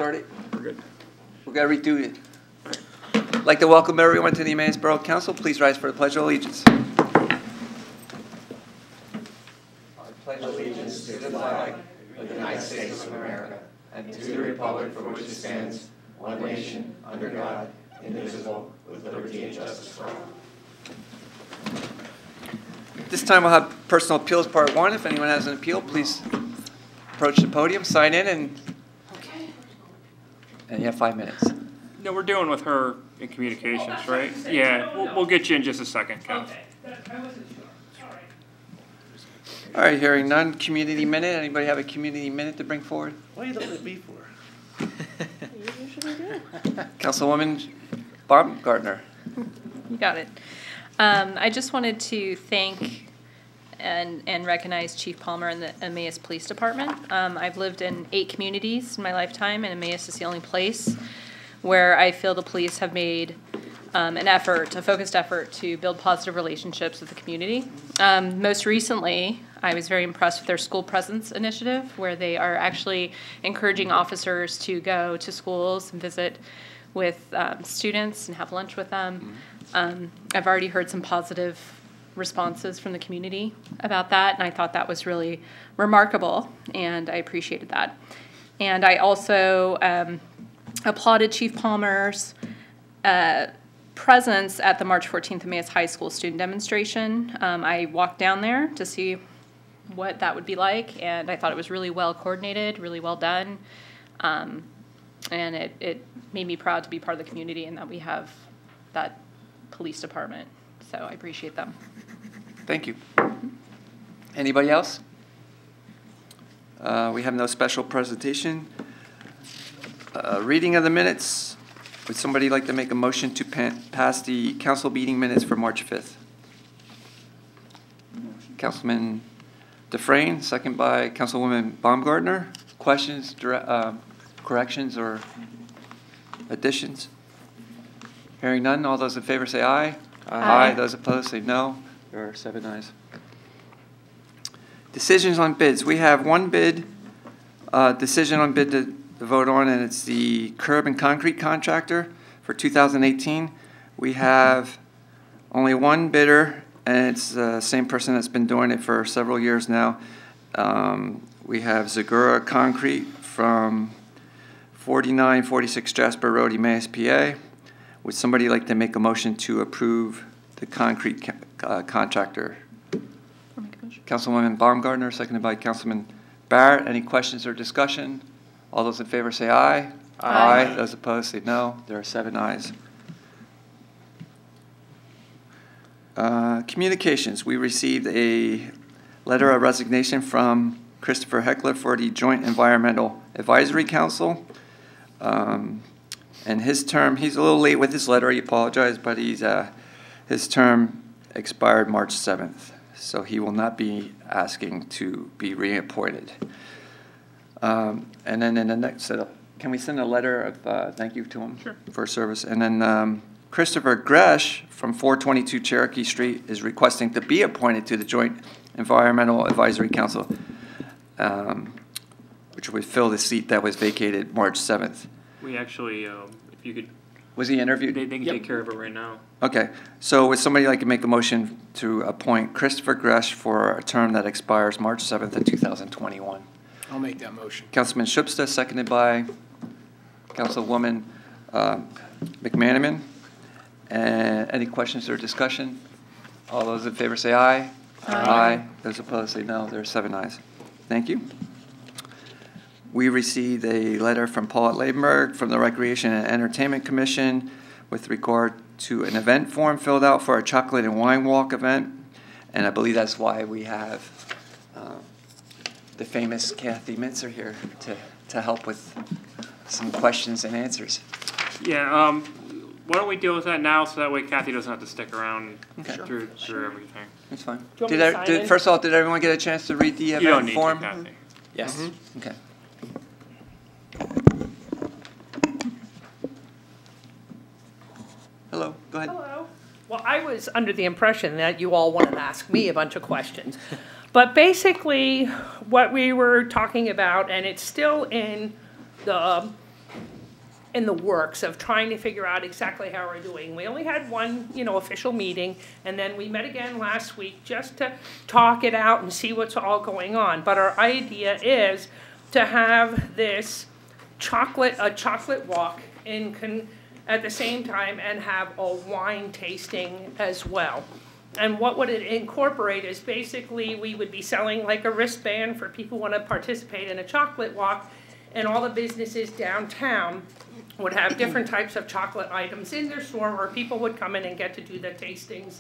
Start it? We're good. We're going to redo it. I'd like to welcome everyone to the Emmaus Borough Council. Please rise for the Pledge of Allegiance. I pledge allegiance to the flag of the United States of America and to the republic for which it stands, one nation, under God, indivisible, with liberty and justice for all. This time we'll have personal appeals part 1. If anyone has an appeal, please approach the podium, sign in, and you have 5 minutes. No, we're dealing with her in communications, right? Yeah, we'll get you in just a second, Kev. Okay, I wasn't sure. All right. All right, hearing none. Community minute. Anybody have a community minute to bring forward? What are you looking at me for? You usually do. Councilwoman Baumgartner. You got it. I just wanted to thank and recognize Chief Palmer and the Emmaus Police Department. I've lived in 8 communities in my lifetime, and Emmaus is the only place where I feel the police have made a focused effort to build positive relationships with the community. Most recently, I was very impressed with their school presence initiative, where they are actually encouraging officers to go to schools and visit with students and have lunch with them. I've already heard some positive responses from the community about that, and I thought that was really remarkable, and I appreciated that. And I also applauded Chief Palmer's presence at the March 14th Emmaus High School student demonstration. I walked down there to see what that would be like, and I thought it was really well coordinated, really well done, and it made me proud to be part of the community and that we have that police department. So I appreciate them. Thank you. Anybody else? We have no special presentation. Reading of the minutes. Would somebody like to make a motion to pass the council meeting minutes for March 5th? Councilman Dufresne, second by Councilwoman Baumgartner. Questions, corrections, or additions? Hearing none, all those in favor say aye. Aye. Those opposed say no. There are 7 ayes. Decisions on bids. We have one bid, decision on bid to vote on, and it's the curb and concrete contractor for 2018. We have only one bidder, and it's the same person that's been doing it for several years now. We have Zagura Concrete from 4946 Jasper Road, Emmaus, PA. Would somebody like to make a motion to approve the concrete contractor? Councilwoman Baumgartner, seconded by Councilman Barrett. Any questions or discussion? All those in favor say aye. Aye. Aye. Those opposed say no. There are 7 ayes. Communications. We received a letter of resignation from Christopher Heckler for the Joint Environmental Advisory Council. And his term, he's a little late with his letter, he apologized, but his term expired March 7th. So he will not be asking to be reappointed. And then in the next set up, can we send a letter of thank you to him for service? And then Christopher Gresh from 422 Cherokee Street is requesting to be appointed to the Joint Environmental Advisory Council, which would fill the seat that was vacated March 7th. We actually, if you could... Was he interviewed? They can take care of it right now. Okay. So would somebody like to make a motion to appoint Christopher Gresh for a term that expires March 7th of 2021? I'll make that motion. Councilman Schubsta, seconded by Councilwoman McManaman. And any questions or discussion? All those in favor say aye. Aye. Those opposed say no. There are 7 ayes. Thank you. We received a letter from Paulette Labenberg from the Recreation and Entertainment Commission with regard to an event form filled out for a chocolate and wine walk event. And I believe that's why we have the famous Kathy Mintzer here to help with some questions and answers. Yeah, why don't we deal with that now so that way Kathy doesn't have to stick around through everything. That's fine. First First of all, did everyone get a chance to read the event You don't need form? to, Kathy. Yes. Okay. Hello, go ahead. Hello. Well, I was under the impression that you all wanted to ask me a bunch of questions. But basically, what we were talking about, and it's still in the in the works of trying to figure out exactly how we're doing. We only had one, official meeting, and then we met again last week just to talk it out and see what's all going on. But our idea is to have this a chocolate walk at the same time and have a wine tasting as well. And what would it incorporate is basically we would be selling like a wristband for people who want to participate in a chocolate walk, and all the businesses downtown would have different types of chocolate items in their store where people would come in and get to do the tastings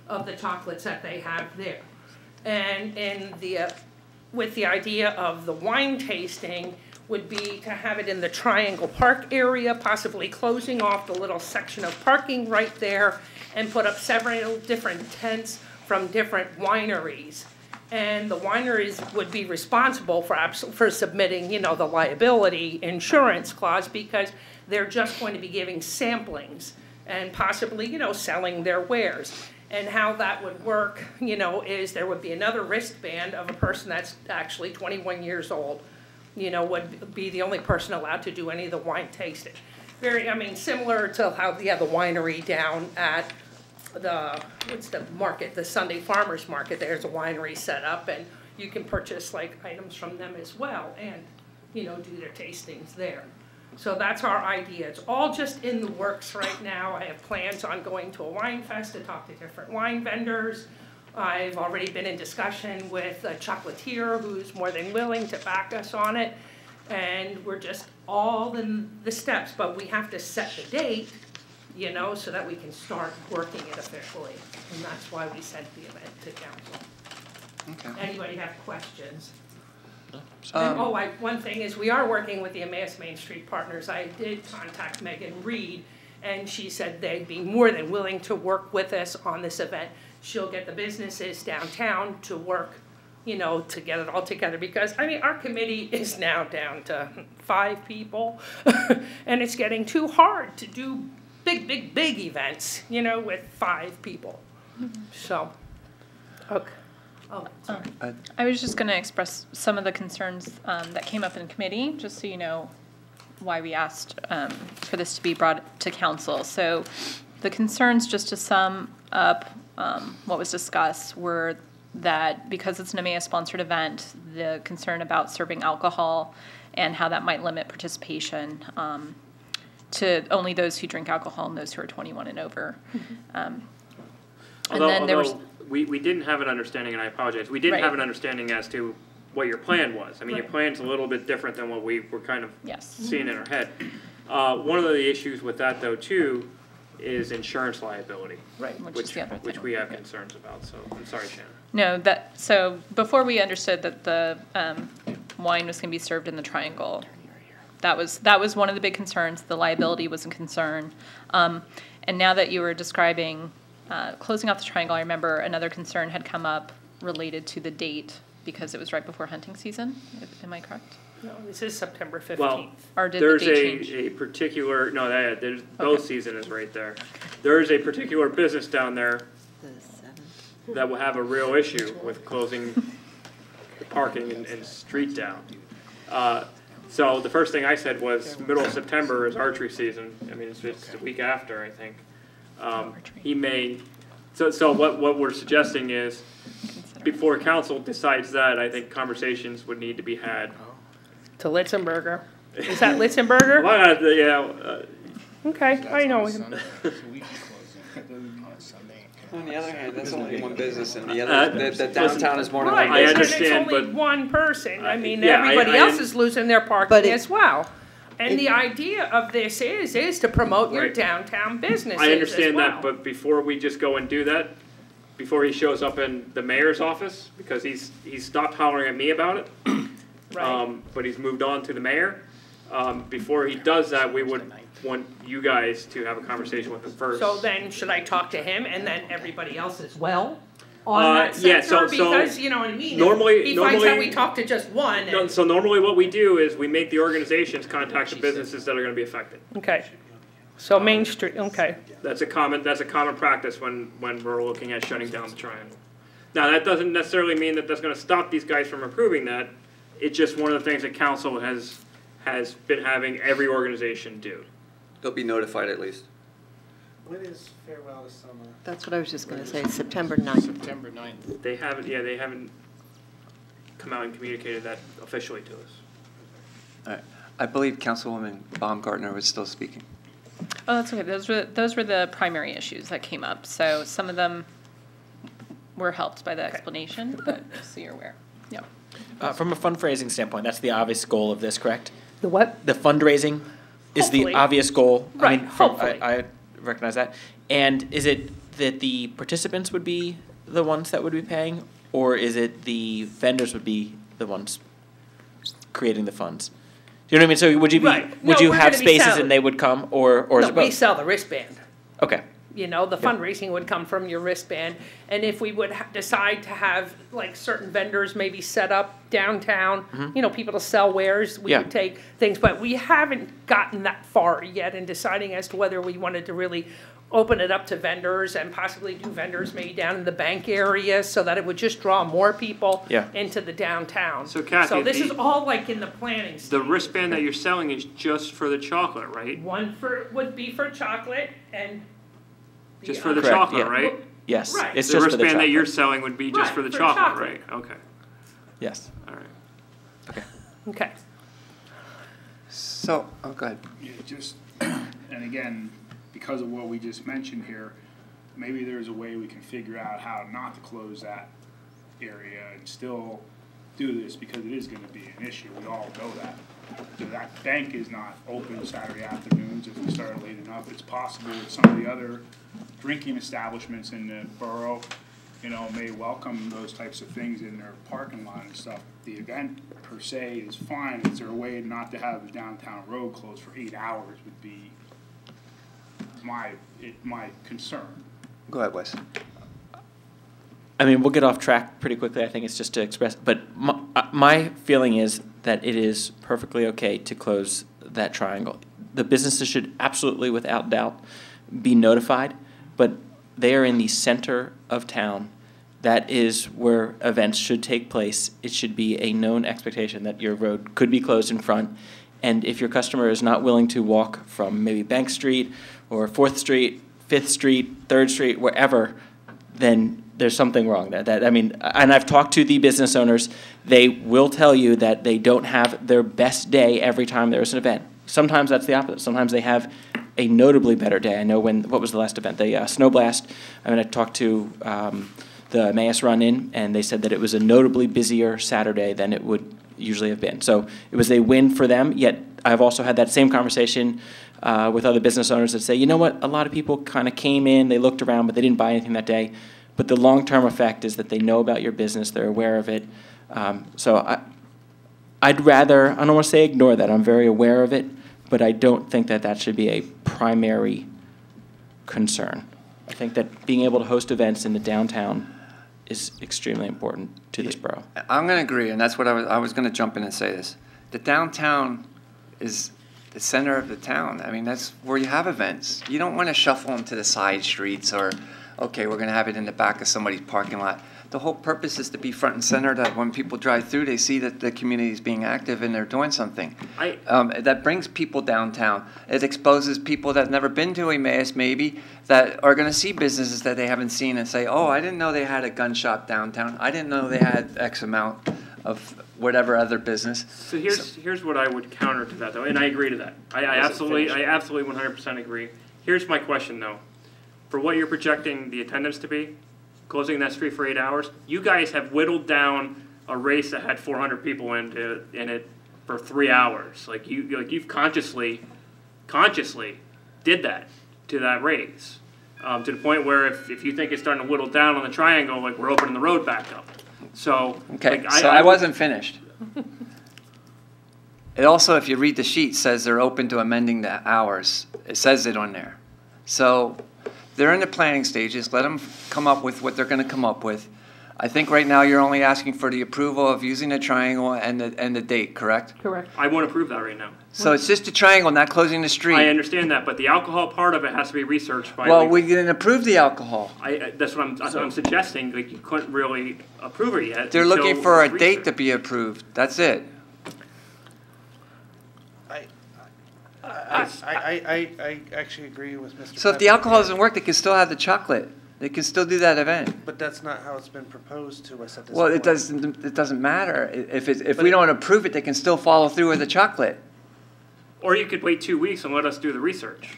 of the chocolates that they have there. And with the idea of the wine tasting would be to have it in the Triangle Park area, possibly closing off the little section of parking right there, and put up several different tents from different wineries. And the wineries would be responsible for submitting, the liability insurance clause, because they're just going to be giving samplings and possibly, selling their wares. And how that would work, is there would be another wristband of a person that's actually 21 years old, would be the only person allowed to do any of the wine tasting. Similar to how the winery down at the Sunday Farmers Market, there's a winery set up, and you can purchase like items from them as well, and, do their tastings there. So that's our idea. It's all just in the works right now. I have plans on going to a wine fest to talk to different wine vendors. I've already been in discussion with a chocolatier who's more than willing to back us on it. And we're just all in the steps, but we have to set the date, so that we can start working it officially. And that's why we sent the event to council. Okay. Anybody have questions? Um, One thing is we are working with the Emmaus Main Street Partners. I did contact Megan Reed, and she said they'd be more than willing to work with us on this event. She'll get the businesses downtown to work, to get it all together, because, our committee is now down to 5 people, and it's getting too hard to do big events, with 5 people. So, okay. Oh, sorry. I was just going to express some of the concerns that came up in committee, just so you know why we asked for this to be brought to council. So the concerns, just to sum up what was discussed, were that because it's an Emmaus-sponsored event, the concern about serving alcohol and how that might limit participation to only those who drink alcohol and those who are 21 and over. We didn't have an understanding, and I apologize, we didn't Right. have an understanding as to what your plan was. Your plan's a little bit different than what we were kind of seeing in our head. One of the issues with that, though, too, is insurance liability. Right, which is the other thing. Which we have concerns about, so I'm sorry, Shannon. No, so before we understood that the wine was going to be served in the Triangle, that was one of the big concerns. The liability was a concern. And now that you were describing closing off the Triangle, I remember another concern had come up related to the date because it was right before hunting season. Am I correct? No, this is September 15th. Well, Or did there's the date change? a particular, no, there's, both season is right there. There is a particular business down there that will have a real issue with closing the parking and street down. So the first thing I said was middle of September is archery season. It's the week after, I think. He may, so what we're suggesting is, before council decides that, I think conversations would need to be had. To Litzenberger. Is that Litzenberger? Well, Okay, I know him. On the other hand, that's only one business, and the other, the downtown is more than one Right, and business. understand, it's only but- one person. Yeah, Everybody I else is losing their parking as well. And It- the idea of this is to promote your Right. downtown businesses I understand as well. that, but before we just go and do that, before he shows up in the mayor's office, because he's stopped hollering at me about it, Right. but he's moved on to the mayor. Before he does that, we would want you guys to have a conversation with him first. So then, should I talk to him and then everybody else as well? On that yeah, sector? so- Because, you know what I mean? normally- He finds out normally- we talk to just one. No, and- so normally what we do is we make the organizations contact the businesses that are gonna be affected. Okay. So Main Street, okay. That's a common practice when we're looking at shutting down the Triangle. Now, that doesn't necessarily mean that that's gonna stop these guys from approving that. It's just one of the things that council has has been having every organization do. They'll be notified at least. When is Farewell to Summer? That's what I was just going to say, September 9th. September 9th. They haven't come out and communicated that officially to us. All right. I believe Councilwoman Baumgartner was still speaking. Oh, that's okay. Those were the primary issues that came up. So some of them were helped by the explanation, but just so you're aware. Yeah. From a fundraising standpoint, that's the obvious goal of this, correct? The what? The fundraising is Hopefully. the obvious goal. Right, hopefully. I recognize that. And is it that the participants would be the ones that would be paying, or is it the vendors would be the ones creating the funds? Do you know what I mean? So would you be, Right. would No, you we're have gonna be spaces selling. and they would come, or is No, it we both? sell the wristband. Okay. You know, the fundraising would come from your wristband. And if we would decide to have like certain vendors maybe set up downtown, you know, people to sell wares, we Yeah. would take things. But we haven't gotten that far yet in deciding as to whether we wanted to really open it up to vendors and possibly do vendors maybe down in the bank area so that it would just draw more people Yeah. into the downtown. So, Kathy, So this the- is all like in the planning stage. The wristband that you're selling is just for the chocolate, right? One would be for chocolate and. Just for the Correct, chocolate, yeah. right? Yes. Right. It's The just for the wristband that you're chocolate. selling would be just Right, for the for chocolate, chocolate. right? Okay, Yes. all right. Okay. Okay. So, oh, go ahead. Yeah, just, and again, because of what we just mentioned here, maybe there's a way we can figure out how not to close that area and still do this, because it is gonna be an issue, we all know that. So that bank is not open Saturday afternoons if we start late enough. It's possible that some of the other drinking establishments in the borough, you know, may welcome those types of things in their parking lot and stuff. The event per se is fine. Is there a way not to have the downtown road closed for 8 hours would be my concern. Go ahead, Wes. I mean, we'll get off track pretty quickly. I think it's just to express, but my feeling is that it is perfectly okay to close that triangle. The businesses should absolutely, without doubt, be notified, but they are in the center of town. That is where events should take place. It should be a known expectation that your road could be closed in front. And if your customer is not willing to walk from maybe Bank Street or 4th Street, 5th Street, 3rd Street, wherever, then there's something wrong there. And I've talked to the business owners. They will tell you that they don't have their best day every time there's an event. Sometimes that's the opposite. Sometimes they have a notably better day. I know what was the last event? The Snow Blast. I mean, I talked to the Emmaus Run-In, and they said that it was a notably busier Saturday than it would usually have been. So it was a win for them, yet I've also had that same conversation with other business owners that say, you know what, a lot of people kind of came in, they looked around, but they didn't buy anything that day. But the long-term effect is that they know about your business, they're aware of it. So I'd rather, I don't want to say ignore that, I'm very aware of it, but I don't think that that should be a primary concern. I think that being able to host events in the downtown is extremely important to this borough. I'm going to agree, and that's what I was going to jump in and say this. The downtown is the center of the town. I mean, that's where you have events. You don't want to shuffle them to the side streets or, okay, we're going to have it in the back of somebody's parking lot. The whole purpose is to be front and center, that when people drive through, they see that the community is being active and they're doing something. That brings people downtown. It exposes people that have never been to Emmaus, maybe, that are going to see businesses that they haven't seen and say, oh, I didn't know they had a gun shop downtown. I didn't know they had X amount of whatever other business. So here's what I would counter to that, though, and I agree to that. I absolutely 100% agree. Here's my question, though. For what you're projecting the attendance to be, closing that street for 8 hours, you guys have whittled down a race that had 400 people in it for 3 hours. You've consciously did that to that race, to the point where if you think it's starting to whittle down on the triangle, like we're opening the road back up. So okay, I wasn't finished. It also, if you read the sheet, says they're open to amending the hours. It says it on there. So they're in the planning stages. Let them come up with what they're going to come up with. I think right now you're only asking for the approval of using the triangle and the date, correct? Correct. I won't approve that right now. So it's just a triangle, not closing the street. I understand that, but the alcohol part of it has to be researched by. Well, we didn't approve the alcohol. That's what I'm suggesting. Like, you couldn't really approve it yet. They're until looking for a it's date to researched. be approved. That's it. I actually agree with Mr. So if the Pepper. alcohol doesn't work, they can still have the chocolate. They can still do that event. But that's not how it's been proposed to us at this Well, point. it doesn't matter. If But we it- don't approve it, they can still follow through with the chocolate. Or you could wait 2 weeks and let us do the research.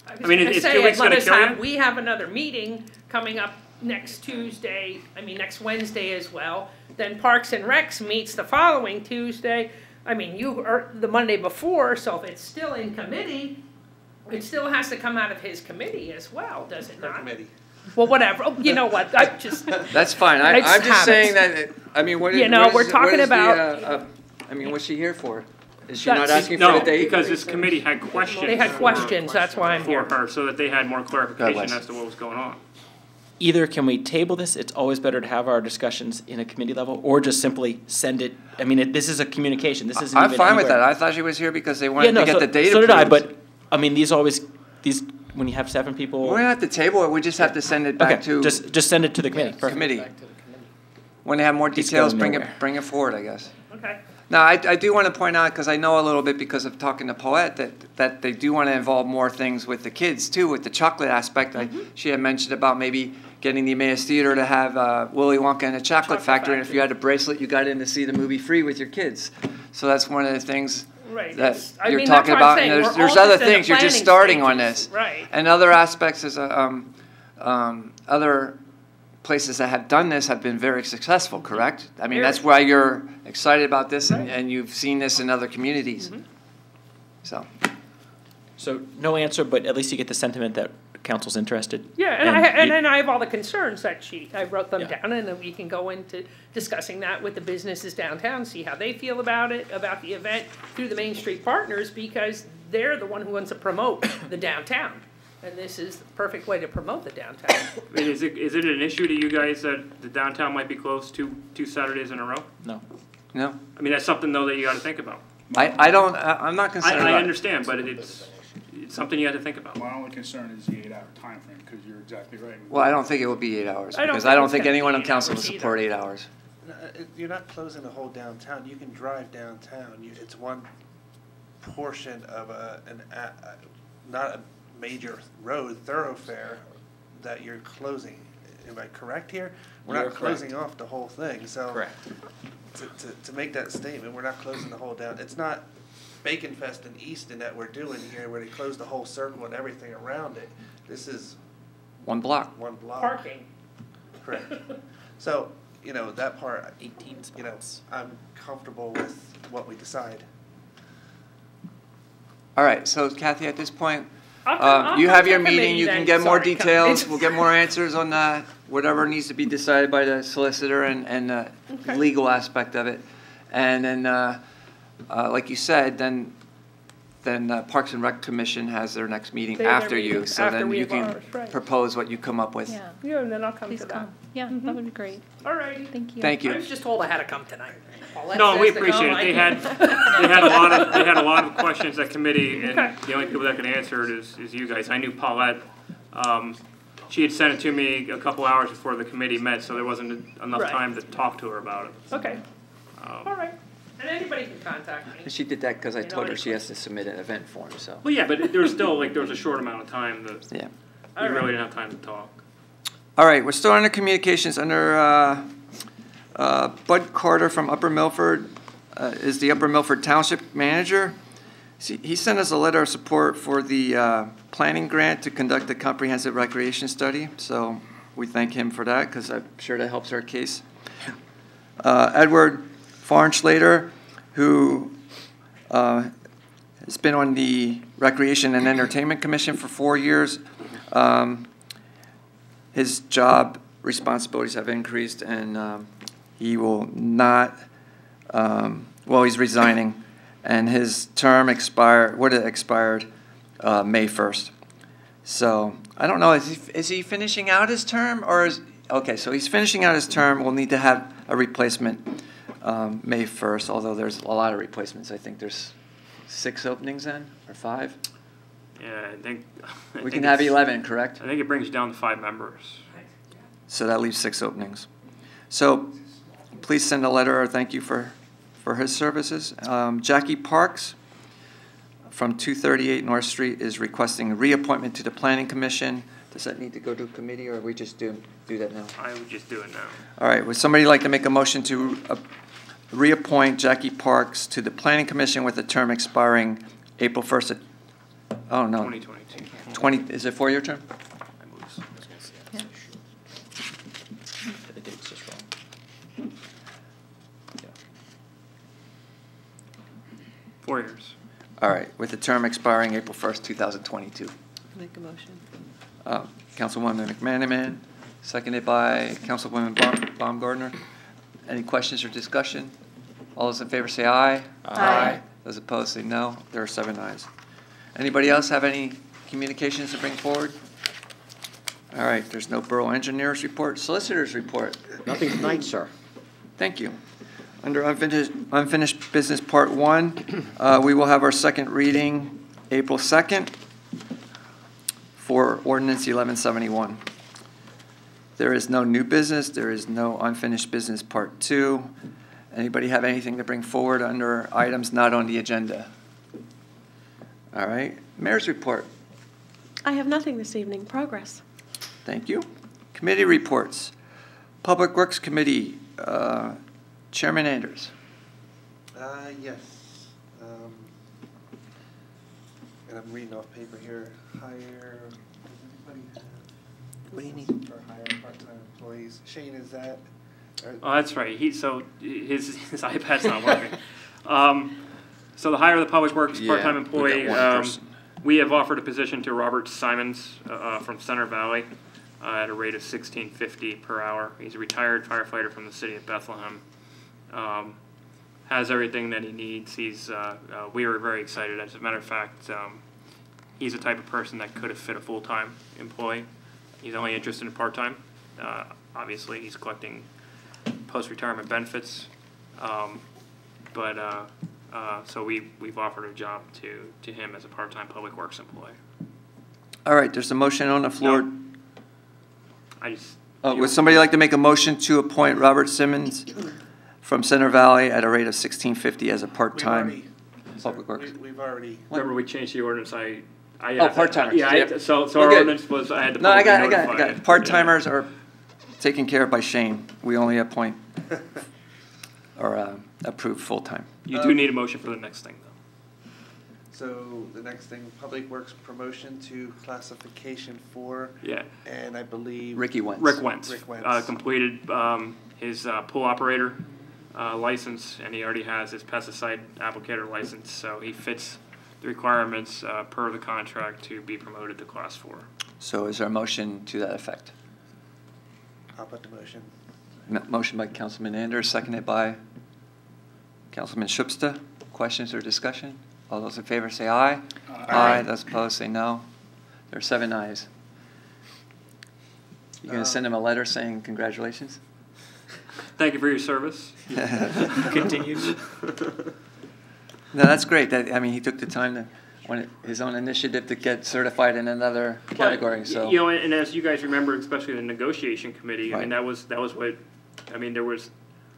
I mean, was gonna is say, 2 weeks let gonna us kill you? have- We have another meeting coming up next next Wednesday as well. Then Parks and Recs meets the following Tuesday. I mean, the Monday before, so if it's still in committee, it still has to come out of his committee as well, does it Our not? committee. Well, whatever, oh, you know what, I just, That's fine. I I'm just just have saying it. that, I mean, what is, You know, what is- we're what talking is the, about- I mean, what's she here for? Is she That's- not asking for No, the date? because this committee had questions. they had for- questions, that's why I'm For here. her, so that they had more clarification Wes. as to what was going on. Either can we table this, it's always better to have our discussions in a committee level, or just simply send it, I mean, this is a communication, this isn't I'm even fine with that. anywhere. I thought she was here because they Yeah, wanted no, to get so, the date so did I, approved. but, I mean, these, when you have 7 people. We don't have to table it, we just have to send it back Okay, to just send it to the committee, perfect. committee. When they have more It's details, going nowhere. bring it forward, I guess. Okay, Now, I do want to point out, because I know a little bit because of talking to Paulette, that they do want to involve more things with the kids too, with the chocolate aspect. She had mentioned about maybe getting the Emmaus Theater to have Willy Wonka and the Chocolate Factory, and if you had a bracelet, you got in to see the movie free with your kids. So that's one of the things right. that it's- I you're mean, that's talking what I'm about. saying, And we're there's all other just in the things, you're just planning starting on stages. this. Right. And other aspects is, other places that have done this have been very successful, correct? I mean, that's why you're excited about this, and you've seen this in other communities. So, So, no answer, but at least you get the sentiment that council's interested. Yeah, and then I have all the concerns that I wrote them Yeah. down, and then we can go into discussing that with the businesses downtown, see how they feel about it, about the event, through the Main Street Partners, because they're the one who wants to promote the downtown. And this is the perfect way to promote the downtown. I mean, is it an issue to you guys that the downtown might be closed two Saturdays in a row? No. no, I mean, that's something though that you gotta think about. I'm not concerned I about it. understand, but it's something you have to think about. My only concern is the 8-hour time frame, because you're exactly right. Well, I don't think it will be 8 hours, I don't because think I don't it's think gonna be anyone on 8 council will hours support 8 hours. No, you're not closing the whole downtown. You can drive downtown. It's one portion of not a major road thoroughfare that you're closing. Am I correct here? We're You're not closing off the whole thing. So Correct. to make that statement, we're not closing the whole down. It's not Bacon Fest in Easton that we're doing here, where they close the whole circle and everything around it. This is One block. one block. Parking. Correct. So, that part, 18 you know, spots. I'm comfortable with what we decide. All right, so Kathy, at this point, I'll you come have to your committee meeting, you then. can get more Sorry, details, we'll get more answers on whatever needs to be decided by the solicitor and Okay. legal aspect of it. And then, like you said, then Parks and Rec Commission has their next meeting They have their after you, meeting so after then we you have can ours, right. propose what you come up with. Yeah, Yeah, and then I'll come please to that. come. Yeah, that would be great. All righty. Thank you. Thank I you. was just told I had to come tonight. Paulette No, we says to appreciate come, it. They I- had a lot of questions at committee, and Okay. the only people that can answer it is you guys. I knew Paulette. She had sent it to me a couple hours before the committee met, so there wasn't enough Right. time to talk to her about it. Okay, all right. And anybody can contact me. She did that because I You know, told her any she has to submit an event form, so, Well, yeah, but there was still, there was a short amount of time that yeah. we really didn't have time to talk. All right, we're still under communications, under Bud Carter from Upper Milford is the Upper Milford Township Manager. He sent us a letter of support for the planning grant to conduct a comprehensive recreation study, so we thank him for that, because I'm sure that helps our case. Edward Farnschlater, who has been on the Recreation and Entertainment Commission for 4 years. His job responsibilities have increased, and he will not, he's resigning, and his term expired May 1st. So, I don't know, is he finishing out his term, or okay, so he's finishing out his term. We'll need to have a replacement May 1st, although there's a lot of replacements. I think there's 6 openings then, or 5? Yeah, I think. We can have 11, correct? I think it brings down to 5 members. So that leaves 6 openings. So please send a letter or thank you for his services. Jackie Parks from 238 North Street is requesting a reappointment to the Planning Commission. Does that need to go to committee, or we just do that now? I would just do it now. All right, would somebody like to make a motion to reappoint Jackie Parks to the Planning Commission with a term expiring April 1st of, oh, no. 2022. Is it 4-year term? The date's just wrong. Yeah. 4 years. All right, with the term expiring April 1st, 2022. Make a motion. Councilwoman McManaman, seconded by Councilwoman Baumgartner. Any questions or discussion? All those in favor say aye. Aye. Those opposed say no. There are 7 ayes. Anybody else have any communications to bring forward? All right, there's no borough engineers report. Solicitors report. Nothing tonight, sir. Thank you. Under unfinished business part 1, we will have our second reading April 2nd for ordinance 1171. There is no new business. There is no unfinished business part 2. Anybody have anything to bring forward under items not on the agenda? All right, mayor's report. I have nothing this evening. Progress. Thank you. Committee reports. Public Works Committee, Chairman Anders. Yes. And I'm reading off paper here. Hire, does anybody have? What do you need? For hire part-time employees. Shane, is that? Oh, that's right. His iPad's not working. So the hire of the Public Works part-time employee, we have offered a position to Robert Simons from Center Valley at a rate of $16.50 per hour. He's a retired firefighter from the city of Bethlehem. Has everything that he needs. We were very excited. As a matter of fact, he's the type of person that could have fit a full-time employee. He's only interested in part-time. Obviously, he's collecting post-retirement benefits. So we've offered a job to him as a part-time Public Works employee. All right, there's a motion on the floor. No. Would somebody like to make a motion to appoint Robert Simmons from Center Valley at a rate of $16.50 as a part-time Public Works? We've already. Remember, we changed the ordinance. Part-timers. Yeah, Yep. so We're our good. ordinance was I had to. No, I got notify it. Part-timers are taken care of by Shane. We only appoint or approve full-time. You do need a motion for the next thing, though. So the next thing, Public Works promotion to classification 4. Yeah. And I believe. Ricky Wentz. Rick Wentz. Rick Wentz. Completed his pool operator license, and he already has his pesticide applicator license, so he fits the requirements per the contract to be promoted to Class 4. So is there a motion to that effect? I'll put the motion. Motion by Councilman Anders, seconded by Councilman Schubsta. Questions or discussion? All those in favor say aye. Aye. Those opposed say no. There are 7 ayes. You going to send him a letter saying congratulations? Thank you for your service. Continues. No, that's great. He took the time on his own initiative to get certified in another category. So And as you guys remember, especially the negotiation committee, Right. that was what, there was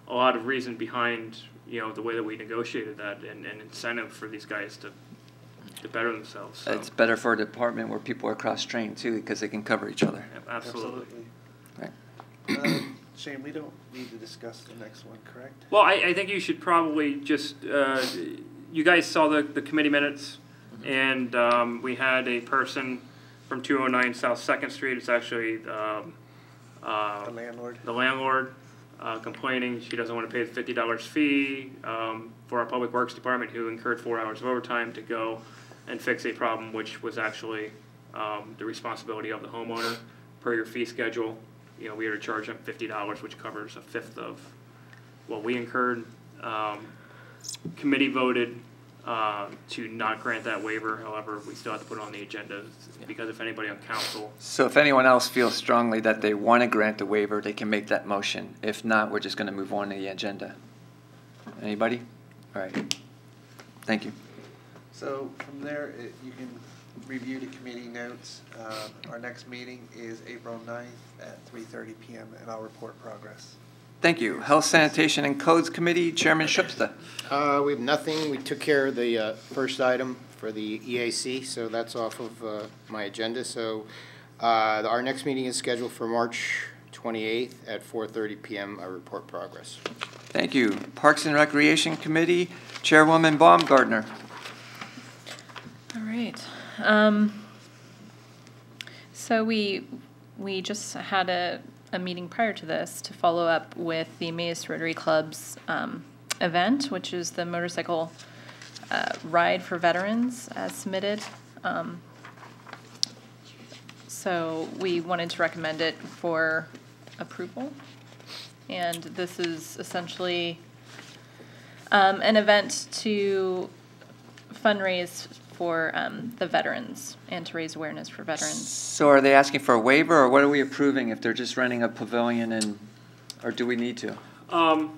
a lot of reason behind, the way that we negotiated that and incentive for these guys to better themselves. So. it's better for a department where people are cross-trained too, because they can cover each other. Absolutely. Right. Shane, we don't need to discuss the next one, correct? Well, I think you should probably just, you guys saw the committee minutes, and we had a person from 209 South 2nd Street. It's actually The landlord. the landlord complaining she doesn't want to pay the $50 fee for our Public Works Department, who incurred 4 hours of overtime to go and fix a problem which was actually the responsibility of the homeowner per your fee schedule. We had to charge them $50, which covers a fifth of what we incurred. Committee voted to not grant that waiver. However, we still have to put it on the agenda because if anybody on council. So if anyone else feels strongly that they want to grant the waiver, they can make that motion. If not, we're just going to move on to the agenda. Anybody? All right. Thank you. So from there, you can review the committee notes. Our next meeting is April 9th at 3:30 p.m. and I'll report progress. Thank you. Health, Sanitation, and Codes Committee, Chairman Schubsta. We have nothing. We took care of the first item for the EAC, so that's off of my agenda. So our next meeting is scheduled for March 28th at 4:30 p.m. I report progress. Thank you. Parks and Recreation Committee, Chairwoman Baumgartner. All right. So we just had a meeting prior to this to follow up with the Emmaus Rotary Club's event, which is the motorcycle ride for veterans as submitted. So we wanted to recommend it for approval. And this is essentially an event to fundraise for the veterans and to raise awareness for veterans. So are they asking for a waiver, or what are we approving if they're just renting a pavilion, and, or do we need to? I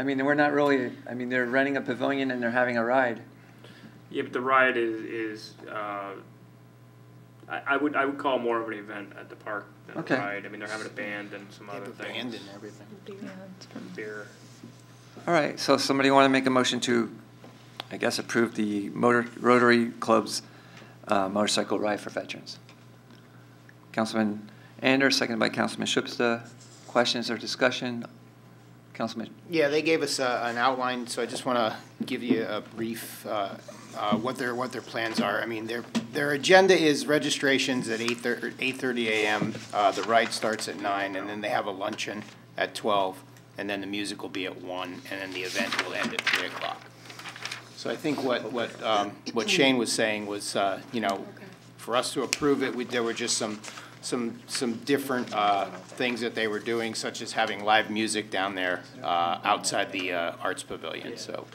mean, we're not really, I mean, they're renting a pavilion and they're having a ride. Yeah, but the ride is I would call more of an event at the park than Okay. a ride. I mean, they're having a band and some other things. Band and everything. Beer. All right, so somebody want to make a motion to, I guess, approve the Rotary Club's motorcycle ride for veterans? Councilman Anders, seconded by Councilman Schubsta. Questions or discussion? Councilman? Yeah, they gave us an outline, so I just want to give you a brief what their plans are. I mean, their agenda is registrations at 8:30 a.m. The ride starts at 9, and then they have a luncheon at 12, and then the music will be at 1, and then the event will end at 3 o'clock. So I think what Shane was saying was, for us to approve it, there were just some different things that they were doing, such as having live music down there outside the Arts Pavilion. So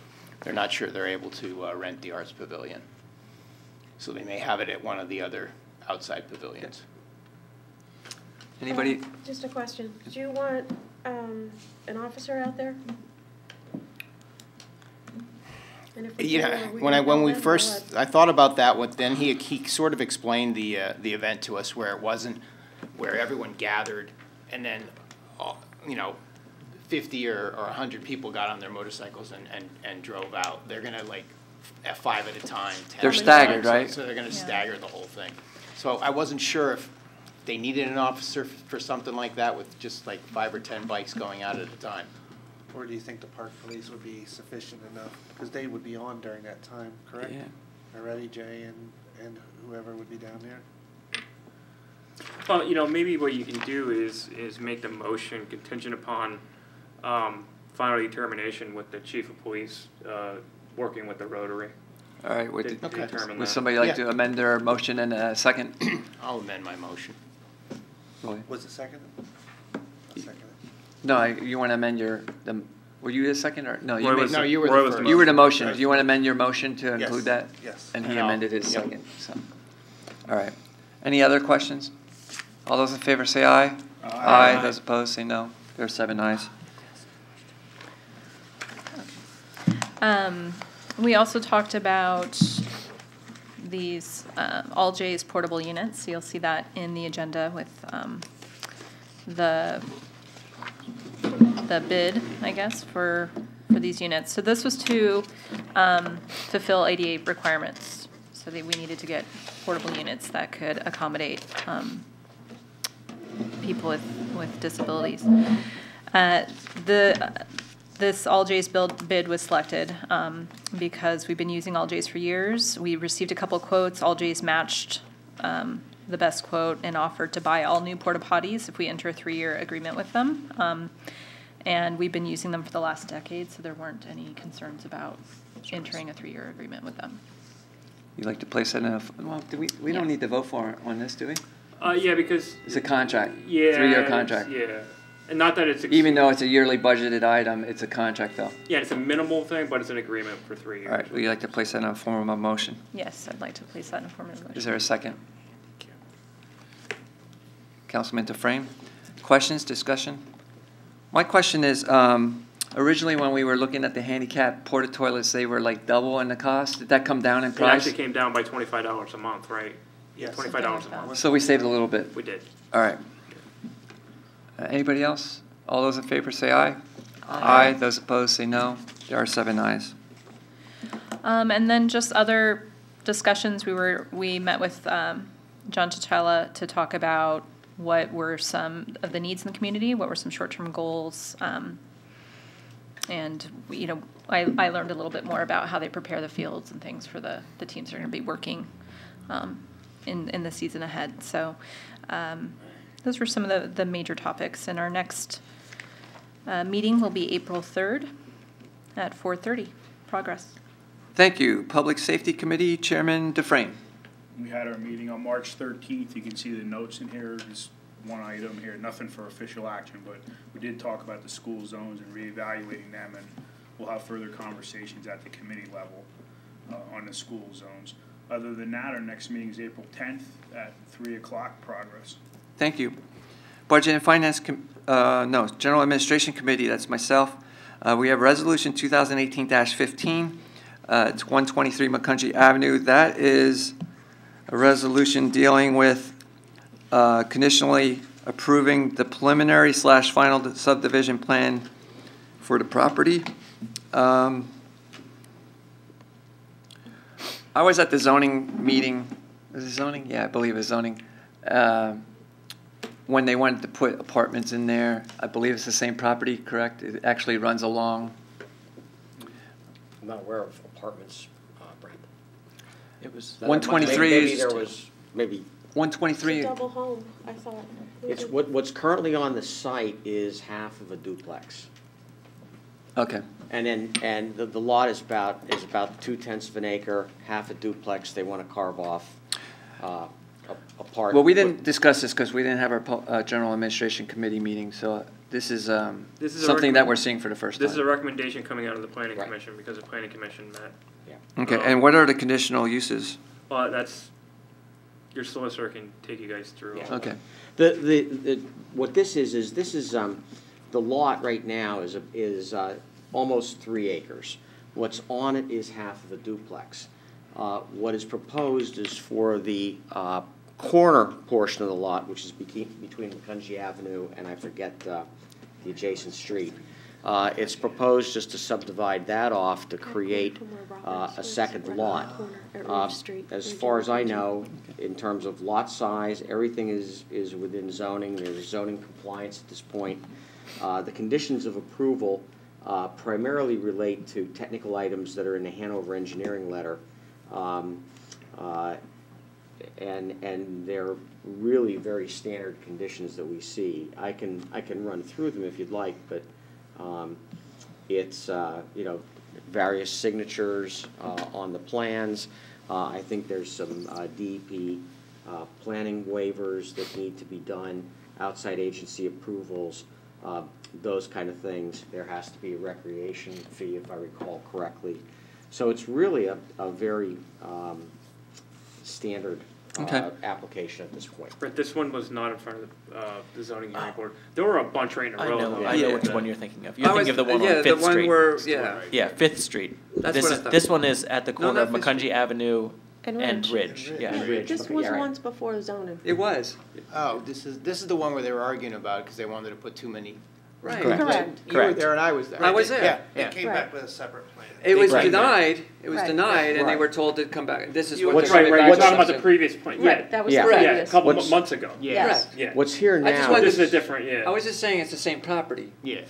they're not sure they're able to rent the Arts Pavilion. So they may have it at one of the other outside pavilions. Anybody? Just a question. Do you want an officer out there? And if we do, are we gonna When we know first, what? I thought about that, then he sort of explained the event to us where it wasn't, where everyone gathered and then, 50 or 100 people got on their motorcycles and drove out. They're gonna at 5 at a time. 10 They're at a staggered, time, right? So they're gonna Yeah. stagger the whole thing. So I wasn't sure if they needed an officer for something like that with just 5 or 10 bikes going out at a time. Or do you think the park police would be sufficient enough? Because they would be on during that time, correct? Yeah. Already, Jay and whoever would be down there? Well, maybe what you can do is make the motion contingent upon final determination with the chief of police working with the Rotary. All right, to would determine would that. somebody like Yeah. to amend their motion in a second? I'll amend my motion. Roy? Was it second? I'll second it. No, you want to amend were you the second, or, no? Roy was No, the- you were Roy the was first. You were the motion. Right. Do you want to amend your motion to Yes. include that? Yes. And he And I'll- amended his yep. second, so. All right. Any other questions? All those in favor say aye. Aye. Those opposed say no. There are 7 ayes. We also talked about these All J's portable units. You'll see that in the agenda with the bid, I guess, for these units. So this was to fulfill ADA requirements. So that we needed to get portable units that could accommodate people with disabilities. This All J's bid was selected because we've been using All J's for years. We received a couple quotes. All J's matched the best quote and offered to buy all new porta potties if we enter a 3-year agreement with them. And we've been using them for the last decade, so there weren't any concerns about entering a 3-year agreement with them. You'd like to place that in well, we don't Yes. need to vote for it on this, do we? Yeah, because. It's a contract. Yeah. 3-year it's- contract. Yeah. And not that it's. Even though it's a yearly budgeted item, it's a contract though. Yeah, it's a minimal thing, but it's an agreement for 3 years. All right, would you like to place that in a form of a motion? Yes, I'd like to place that in a form of motion. Is there a second? Councilman DeFrame? Questions, discussion? My question is, originally when we were looking at the handicap porta toilets, they were double in the cost. Did that come down in It price? actually came down by $25 a month, right? Yes. $25 a month. So we saved a little bit. We did. All right. Anybody else? All those in favor say aye. Aye. Those opposed say no. There are 7 ayes. And then just other discussions, we met with John Tatella to talk about what were some of the needs in the community, what were some short-term goals, and I learned a little bit more about how they prepare the fields and things for the teams that are going to be working in the season ahead. So those were some of the major topics. And our next meeting will be April 3rd at 4:30. Progress. Thank you. Public Safety Committee Chairman Dufresne. We had our meeting on March 13th. You can see the notes in here. Just one item here, nothing for official action, but we did talk about the school zones and reevaluating them, and we'll have further conversations at the committee level on the school zones. Other than that, our next meeting is April 10th at 3 o'clock. Progress. Thank you. Budget and Finance, General Administration Committee, that's myself. We have Resolution 2018-15. It's 123 McCungie Avenue. That is a resolution dealing with conditionally approving the preliminary / final subdivision plan for the property. I was at the zoning meeting. Was it zoning? Yeah, I believe it was zoning. When they wanted to put apartments in there, I believe it's the same property, correct? It actually runs along. I'm not aware of apartments, Brent. It was That 123. Maybe there was, maybe. 123. It's a double home, I thought. It's, what's currently on the site is half of a duplex. Okay. And the lot is about 2/10 of an acre, half a duplex. They want to carve off a part. Well, we didn't discuss this because we didn't have our General Administration Committee meeting, so this is something that we're seeing for the first time. This is a recommendation coming out of the Planning Right. Commission because the Planning Commission met. Yeah. Okay, and what are the conditional uses? Well, that's, your solicitor can take you guys through. Yeah. Okay. What this is the lot right now is almost 3 acres. What's on it is half of a duplex. What is proposed is for the corner portion of the lot, which is between McCungie Avenue and I forget the adjacent street. It's proposed just to subdivide that off to create a second lot. As far as I know, in terms of lot size, everything is within zoning. There's zoning compliance at this point. The conditions of approval primarily relate to technical items that are in the Hanover engineering letter. And they're really very standard conditions that we see. I can run through them if you'd like, but it's various signatures on the plans. I think there's some DEP planning waivers that need to be done, outside agency approvals, those kind of things. There has to be a recreation fee, if I recall correctly. So it's really a very standard application at this point. But this one was not in front of the zoning hearing board. There were a bunch right in a row. I know which one you're thinking of. You're thinking of the one on 5th the one Street. where, Yeah, 5th Street. That's what I thought. This one is at the corner of not 5th McCungie Avenue And and Ridge. Ridge. Yeah. Ridge. This Okay, was yeah, right. once before zoning. It was. Oh, this is the one where they were arguing about it because they wanted to put too many. Right. Correct. Correct. You were Correct. there and I was there. I was there. Yeah, They yeah. came Right. back with a separate plan. It was Right. denied. It was Right. denied, and they Right. were told to come back. This is You what what's they're Right, coming right, back you're to talking us about the with. previous plan, yeah. Right, that was Yeah. the Right. Yeah, a previous. couple What's- months ago. Yes. Yeah. What's here I just now? wanted This is a different, yeah. I was just saying it's the same property. Yeah,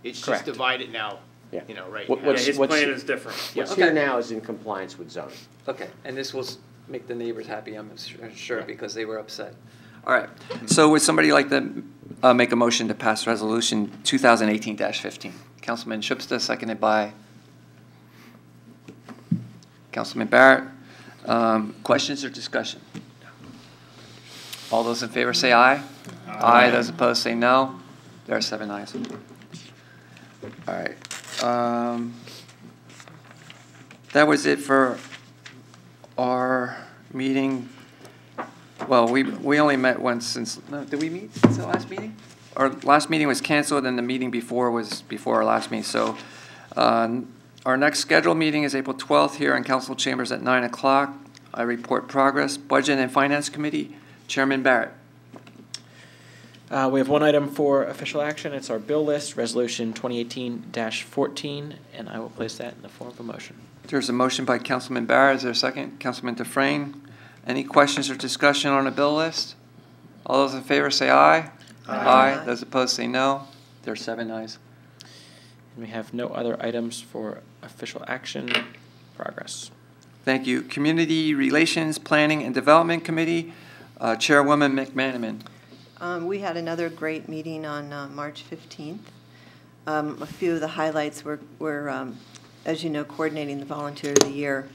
it's just Correct. divided now, Yeah. right What- now. Yeah, what's- his plan is different. What's Okay. here now is in compliance with zoning. Okay, and this will make the neighbors happy, I'm sure, Yeah. because they were upset. All right, so would somebody like to make a motion to pass Resolution 2018-15? Councilman Schubsta, seconded by Councilman Barrett. Questions or discussion? All those in favor say aye. Aye. Those opposed say no. There are 7 ayes. All right. That was it for our meeting. Well, we only met once since, no, did we meet since the last meeting? Our last meeting was canceled and the meeting before was before our last meeting. So our next scheduled meeting is April 12th here in Council Chambers at 9 o'clock. I report progress. Budget and Finance Committee, Chairman Barrett. We have one item for official action. It's our bill list, Resolution 2018-14, and I will place that in the form of a motion. There's a motion by Councilman Barr. Is there a second? Councilman Dufresne. Any questions or discussion on the bill list? All those in favor say aye. Aye. Those opposed say no. There are 7 ayes. And we have no other items for official action. Progress. Thank you. Community Relations, Planning, and Development Committee, Chairwoman McManaman. We had another great meeting on March 15th. A few of the highlights were as you know, coordinating the Volunteer of the Year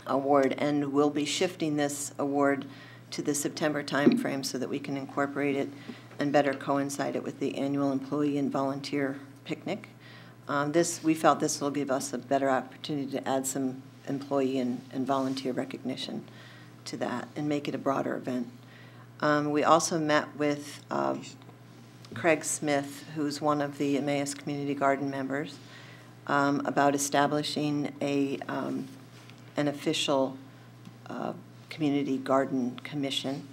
award, and we'll be shifting this award to the September timeframe so that we can incorporate it and better coincide it with the annual employee and volunteer picnic. We felt this will give us a better opportunity to add some employee and volunteer recognition to that and make it a broader event. We also met with Craig Smith, who's one of the Emmaus Community Garden members, about establishing an official community garden commission,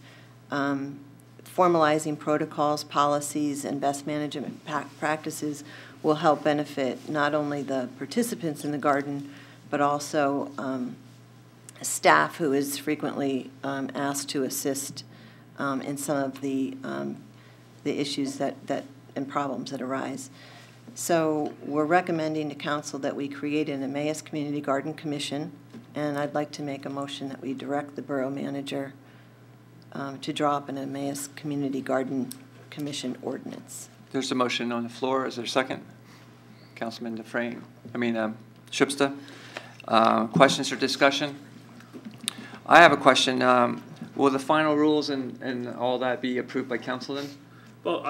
formalizing protocols, policies, and best management practices will help benefit not only the participants in the garden, but also staff who is frequently asked to assist in some of the issues and problems that arise. So we're recommending to council that we create an Emmaus Community Garden Commission, and I'd like to make a motion that we direct the borough manager to draw up an Emmaus Community Garden Commission ordinance. There's a motion on the floor. Is there a second? Councilman Dufresne. Shipsta. Questions or discussion? I have a question. Will the final rules and all that be approved by council then? Well,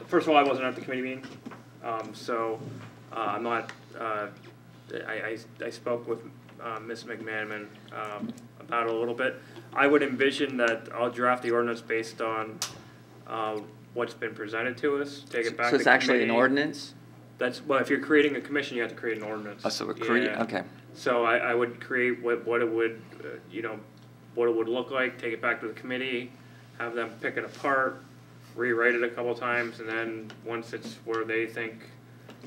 first of all, I wasn't at the committee meeting, I'm not. I spoke with Ms. McManaman about it a little bit. I would envision that I'll draft the ordinance based on what's been presented to us. Take it back. So it's to actually committee. an ordinance? Well, if you're creating a commission, you have to create an ordinance. Oh, so okay. So I would create what it would, what it would look like, take it back to the committee, have them pick it apart, rewrite it a couple times, and then once it's where they think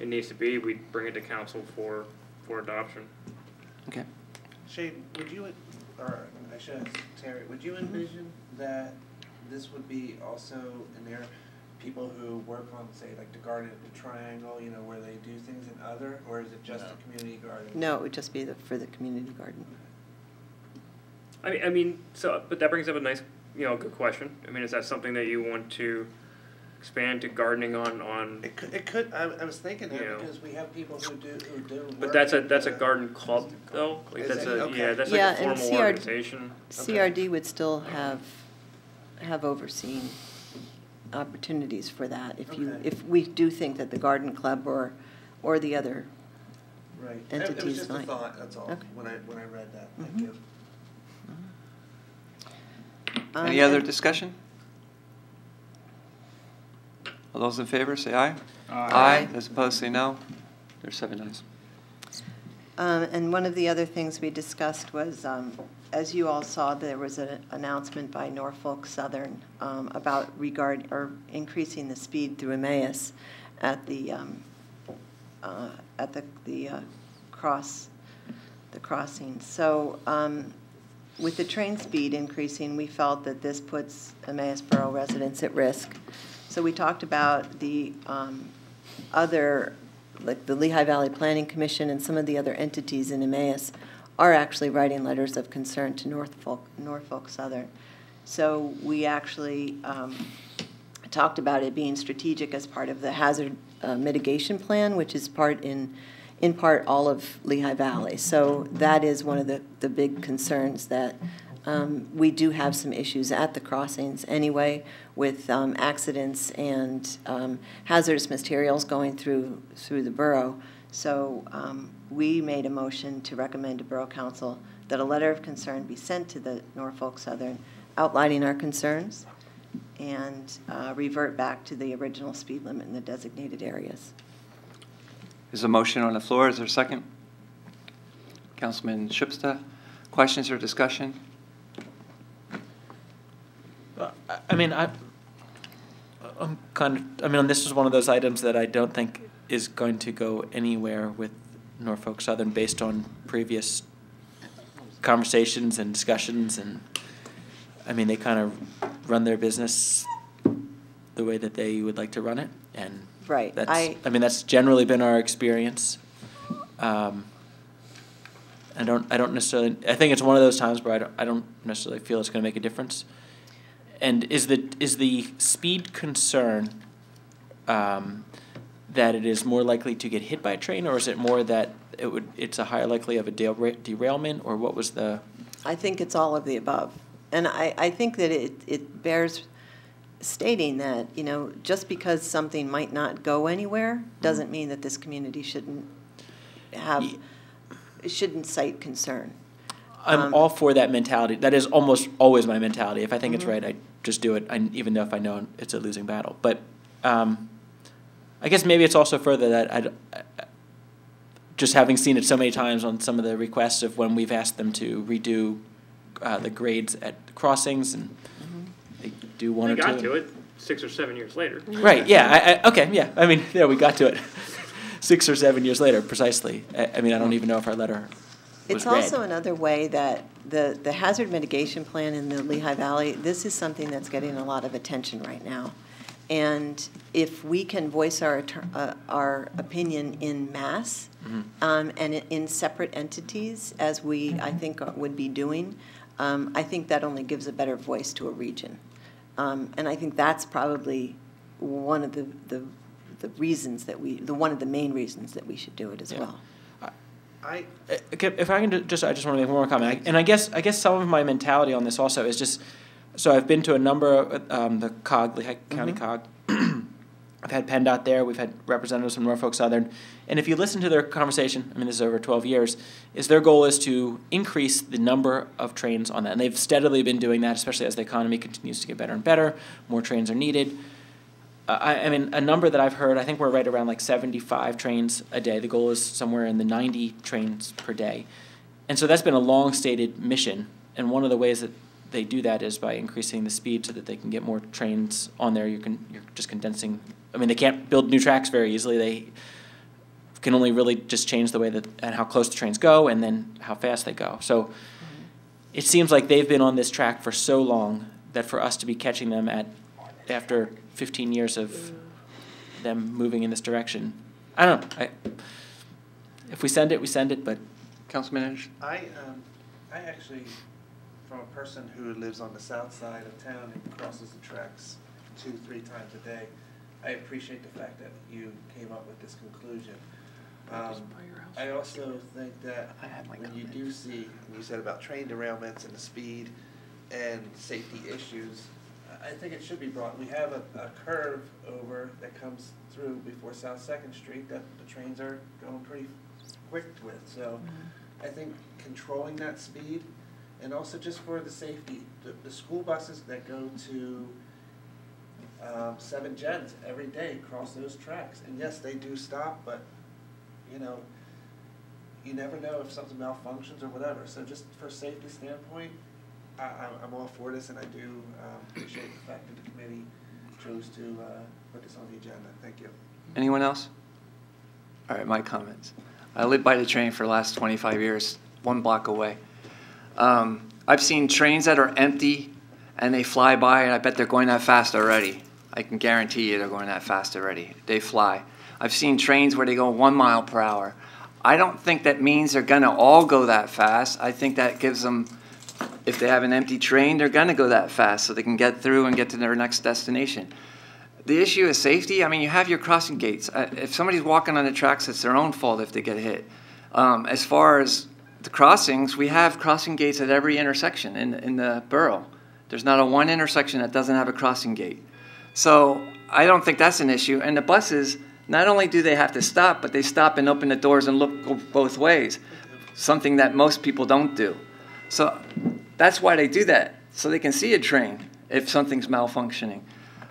it needs to be, we bring it to council for adoption. Okay. Shane, would you, or I should ask Terry, would you envision that this would be also in there, people who work on, say, like the garden at the Triangle, where they do things in other, or is it just a community garden? No, it would just be for the community garden. But that brings up a nice, good question. Is that something that you want to expand to gardening on? It could. I was thinking that because we have people who do. But that's a garden club though. Like that's that's like a formal organization. CRD would still have overseen opportunities for that if we do think that the garden club or the other entities It was just might. a thought. That's all. Okay. When I read that. Thank you. Any other discussion? All those in favor say aye. Aye. Those opposed say no. There's 7 ayes. And one of the other things we discussed was, as you all saw, there was an announcement by Norfolk Southern about increasing the speed through Emmaus at the crossing. So with the train speed increasing, we felt that this puts Emmaus Borough residents at risk. So we talked about the other, like the Lehigh Valley Planning Commission and some of the other entities in Emmaus are actually writing letters of concern to Norfolk Southern. So we actually talked about it being strategic as part of the hazard mitigation plan, which is in part all of Lehigh Valley. So that is one of the big concerns that we do have some issues at the crossings anyway with accidents and hazardous materials going through the borough. So we made a motion to recommend to Borough Council that a letter of concern be sent to the Norfolk Southern outlining our concerns and revert back to the original speed limit in the designated areas. There's a motion on the floor. Is there a second? Councilman Shipsta. Questions or discussion? This is one of those items that I don't think is going to go anywhere with Norfolk Southern based on previous conversations and discussions, and they kind of run their business the way that they would like to run it, and Right. that's generally been our experience. I don't necessarily. I think it's one of those times where I don't necessarily feel it's going to make a difference. And is the speed concern that it is more likely to get hit by a train, or is it more that it's a higher likely of a derailment, or what was the? I think it's all of the above, and I think that it bears stating that just because something might not go anywhere doesn't mean that this community shouldn't cite concern. I'm all for that mentality. That is almost always my mentality. If I think it's right, I just do it, even though if I know it's a losing battle. But I guess maybe it's also further that just having seen it so many times on some of the requests of when we've asked them to redo the grades at the crossings, and they do one or two. We got to it 6 or 7 years later. Right, yeah. Okay, yeah. There we got to it 6 or 7 years later, precisely. I don't even know if our letter was It's also another way that the hazard mitigation plan in the Lehigh Valley, this is something that's getting a lot of attention right now. And if we can voice our opinion in mass and in separate entities, as we, I think, would be doing, I think that only gives a better voice to a region. And I think that's probably one of the reasons that one of the main reasons that we should do it as well. If I can I just want to make one more comment. I guess some of my mentality on this also is just, so I've been to a number of the COG, Lehigh County COG. I've had PennDOT there. We've had representatives from Norfolk Southern. And if you listen to their conversation, this is over 12 years, their goal is to increase the number of trains on that. And they've steadily been doing that, especially as the economy continues to get better and better. More trains are needed. A number that I've heard, I think we're right around like 75 trains a day. The goal is somewhere in the 90 trains per day. And so that's been a long-stated mission. And one of the ways that they do that is by increasing the speed so that they can get more trains on there. You're just condensing. They can't build new tracks very easily. They can only really just change the way and how close the trains go and then how fast they go. So it seems like they've been on this track for so long that for us to be catching them after 15 years of them moving in this direction, I don't know. If we send it, we send it, but Councilman Anderson? I actually, from a person who lives on the south side of town and crosses the tracks 2-3 times a day, I appreciate the fact that you came up with this conclusion. I also think that when you do see, you said about train derailments and the speed and safety issues, I think it should be brought. We have a curve over that comes through before South 2nd Street that the trains are going pretty quick with. So I think controlling that speed, and also just for the safety, the school buses that go to 7 Gens every day cross those tracks. And yes, they do stop, but you never know if something malfunctions or whatever. So just for safety standpoint, I'm all for this, and I do appreciate the fact that the committee chose to put this on the agenda. Thank you. Anyone else? All right, my comments. I lived by the train for the last 25 years, 1 block away. I've seen trains that are empty, and they fly by, and I bet they're going that fast already. I can guarantee you they're going that fast already. They fly. I've seen trains where they go 1 mile per hour. I don't think that means they're going to all go that fast. I think that gives them, if they have an empty train, they're going to go that fast so they can get through and get to their next destination. The issue is safety. You have your crossing gates. If somebody's walking on the tracks, it's their own fault if they get hit. As far as the crossings, we have crossing gates at every intersection in the borough. There's not a one intersection that doesn't have a crossing gate. So I don't think that's an issue. And the buses, not only do they have to stop, but they stop and open the doors and look both ways, something that most people don't do. So that's why they do that, so they can see a train if something's malfunctioning.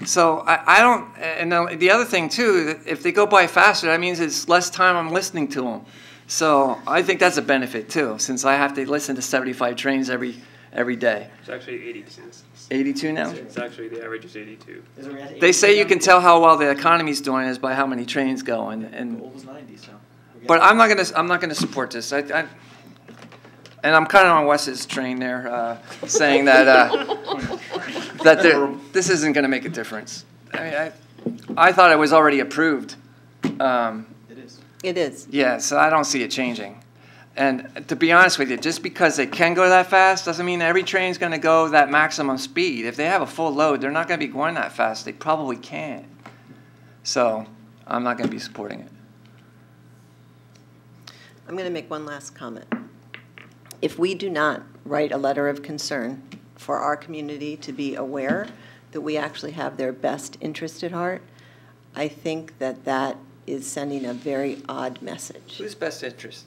So I don't, and the other thing too, if they go by faster, that means it's less time I'm listening to them. So I think that's a benefit too, since I have to listen to 75 trains every every day. It's actually 82. 82 now? It's actually, the average is 82. They say you can tell how well the economy's doing is by how many trains go, and Goal was 90, so. but I'm not gonna support this. And I'm kind of on Wes's train there, saying that this isn't gonna make a difference. I mean, I thought it was already approved. It is. It is. Yeah, so I don't see it changing. And to be honest with you, just because they can go that fast doesn't mean every train's going to go that maximum speed. If they have a full load, they're not going to be going that fast. They probably can't. So I'm not going to be supporting it. I'm going to make one last comment. If we do not write a letter of concern for our community to be aware that we actually have their best interest at heart, I think that that is sending a very odd message. Whose best interest?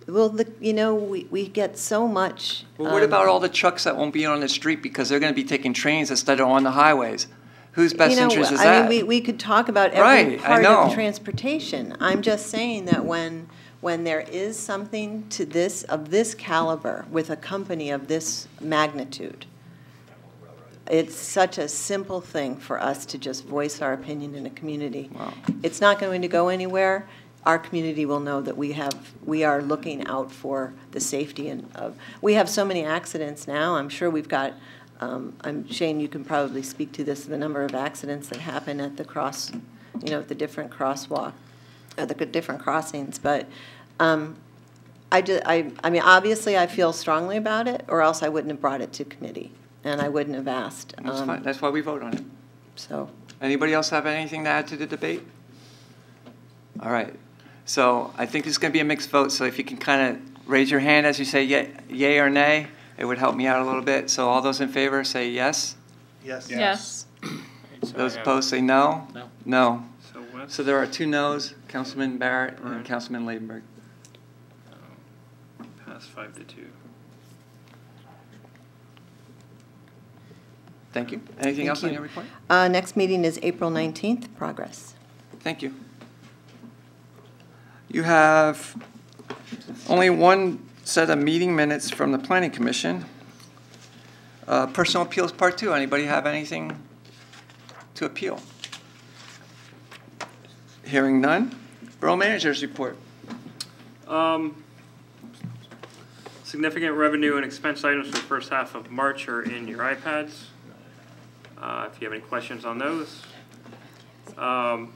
Well, we get so much. Well, what about all the trucks that won't be on the street because they're going to be taking trains instead of on the highways? Whose best interest is that? I mean, we could talk about every part of transportation. I'm just saying that when there is something to this, of this caliber, with a company of this magnitude, it's such a simple thing for us to just voice our opinion in a community. Wow. It's not going to go anywhere. Our community will know that we are looking out for the safety of. We have so many accidents now. I'm sure we've got. Shane, you can probably speak to this. The number of accidents that happen at the at the different crosswalk, at the different crossings. But I mean, obviously, I feel strongly about it, or else I wouldn't have brought it to committee, and I wouldn't have asked. That's fine. That's why we vote on it. So. Anybody else have anything to add to the debate? All right. So I think this is going to be a mixed vote. So if you can kind of raise your hand as you say yay or nay, it would help me out a little bit. So all those in favor say yes. Yes. Yes. Those opposed say no. No. No. So So there are 2 noes, Councilman Barrett and Councilman Ladenburg. pass 5-2. Thank you. Anything else on your report? Next meeting is April 19th. Progress. Thank you. You have only one set of meeting minutes from the Planning Commission. Personal Appeals Part 2. Anybody have anything to appeal? Hearing none. Borough Manager's report. Significant revenue and expense items for the first half of March are in your iPads. If you have any questions on those. A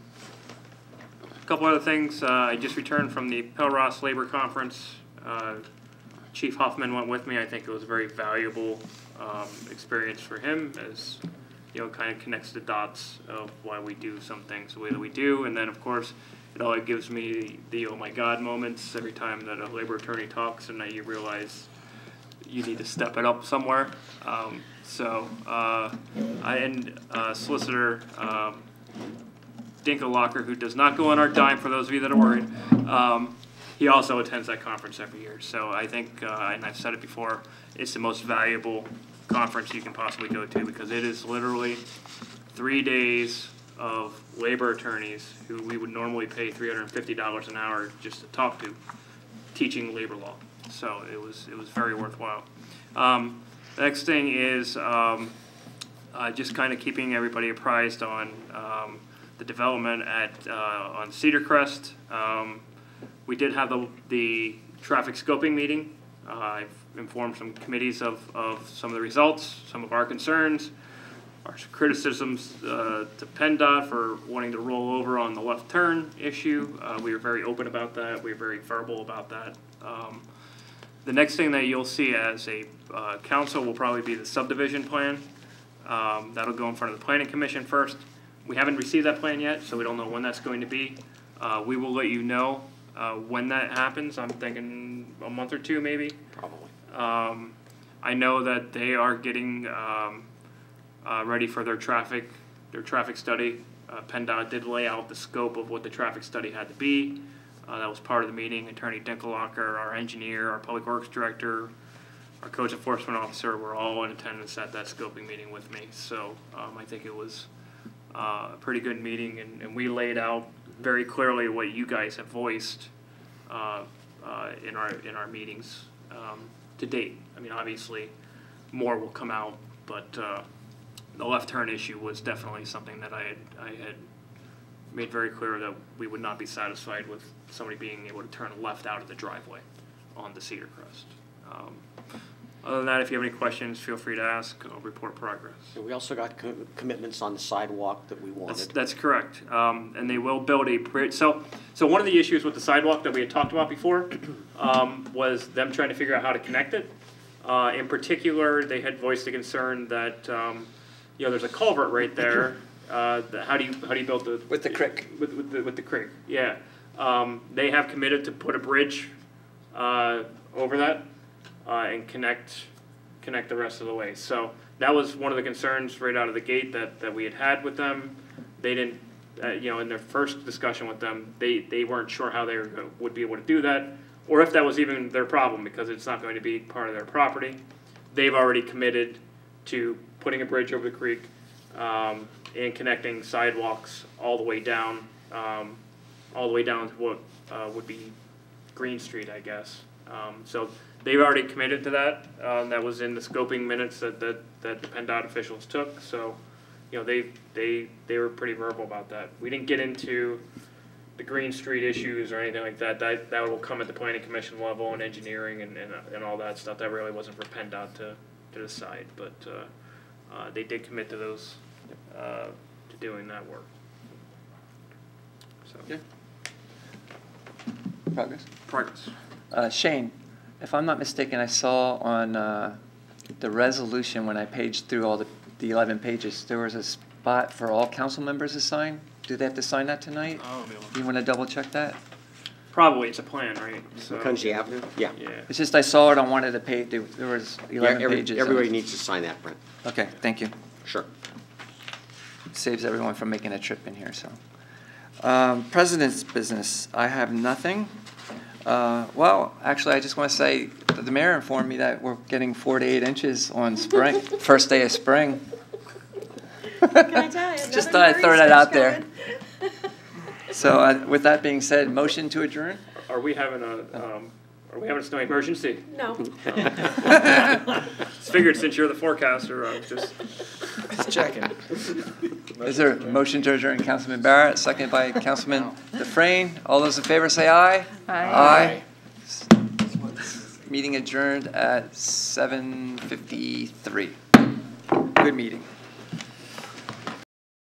couple other things. I just returned from the Pell-Ross Labor Conference. Chief Huffman went with me. I think it was a very valuable experience for him, as kind of connects the dots of why we do some things the way that we do. And then, of course, it always gives me the oh my God moments every time that a labor attorney talks and that you realize you need to step it up somewhere. Solicitor Dinkellocker, who does not go on our dime, for those of you that are worried, he also attends that conference every year. So I think, and I've said it before, it's the most valuable conference you can possibly go to, because it is literally 3 days of labor attorneys who we would normally pay $350 an hour just to talk to, teaching labor law. So it was very worthwhile. The next thing is just kind of keeping everybody apprised on the development on Cedar Crest. We did have the traffic scoping meeting. I've informed some committees of some of the results, some of our concerns, our criticisms to PennDOT for wanting to roll over on the left turn issue. We were very open about that. We were very verbal about that. The next thing that you'll see as a council will probably be the subdivision plan. That'll go in front of the Planning Commission first. We haven't received that plan yet, so we don't know when that's going to be. We will let you know when that happens. I'm thinking a month or two, maybe. Probably. I know that they are getting ready for their traffic study. PennDOT did lay out the scope of what the traffic study had to be. That was part of the meeting. Attorney Dinkellocker, our engineer, our public works director, our codes enforcement officer were all in attendance at that scoping meeting with me. So I think it was a pretty good meeting, and we laid out very clearly what you guys have voiced in our meetings to date. I mean, obviously, more will come out, but the left turn issue was definitely something that I had made very clear that we would not be satisfied with somebody being able to turn left out of the driveway on the Cedar Crest. Other than that, if you have any questions, feel free to ask. I'll report progress. And we also got commitments on the sidewalk that we wanted. That's correct. And they will build a bridge. So one of the issues with the sidewalk that we had talked about before was them trying to figure out how to connect it. In particular, they had voiced a concern that there's a culvert right there. How do you build the With the creek. With the creek? Yeah. They have committed to put a bridge over that and connect the rest of the way. So that was one of the concerns right out of the gate that we had with them. They didn't, in their first discussion with them, they weren't sure how they would be able to do that, or if that was even their problem, because it's not going to be part of their property. They've already committed to putting a bridge over the creek and connecting sidewalks all the way down to what would be Green Street, I guess. So they've already committed to that. That was in the scoping minutes that the PennDOT officials took. So, they were pretty verbal about that. We didn't get into the Green Street issues or anything like that. That will come at the planning commission level and engineering and all that stuff. That really wasn't for PennDOT to decide. But they did commit to those to doing that work. So. Okay. Progress. Progress. Shane, if I'm not mistaken, I saw on the resolution when I paged through all the 11 pages, there was a spot for all council members to sign. Do they have to sign that tonight? Oh, You want to double check that? probably it's a plan, right? So, Mackenzie Avenue? Yeah. yeah. It's just I saw it on one of the page. There was 11 pages. Everybody needs to sign that, Brent. Okay, thank you. Sure. Saves everyone from making a trip in here. So, President's business. I have nothing. Well, actually, I just want to say that the mayor informed me that we're getting 4 to 8 inches on spring, first day of spring. Can I tell you? Just thought I'd throw that out there. So, with that being said, motion to adjourn. Are we having a snow emergency? No. Just figured since you're the forecaster, just checking. Is there a motion to adjourn? Councilman Barrett, seconded by Councilman Dufresne. All those in favor say aye. Aye. Meeting adjourned at 7:53. Good meeting.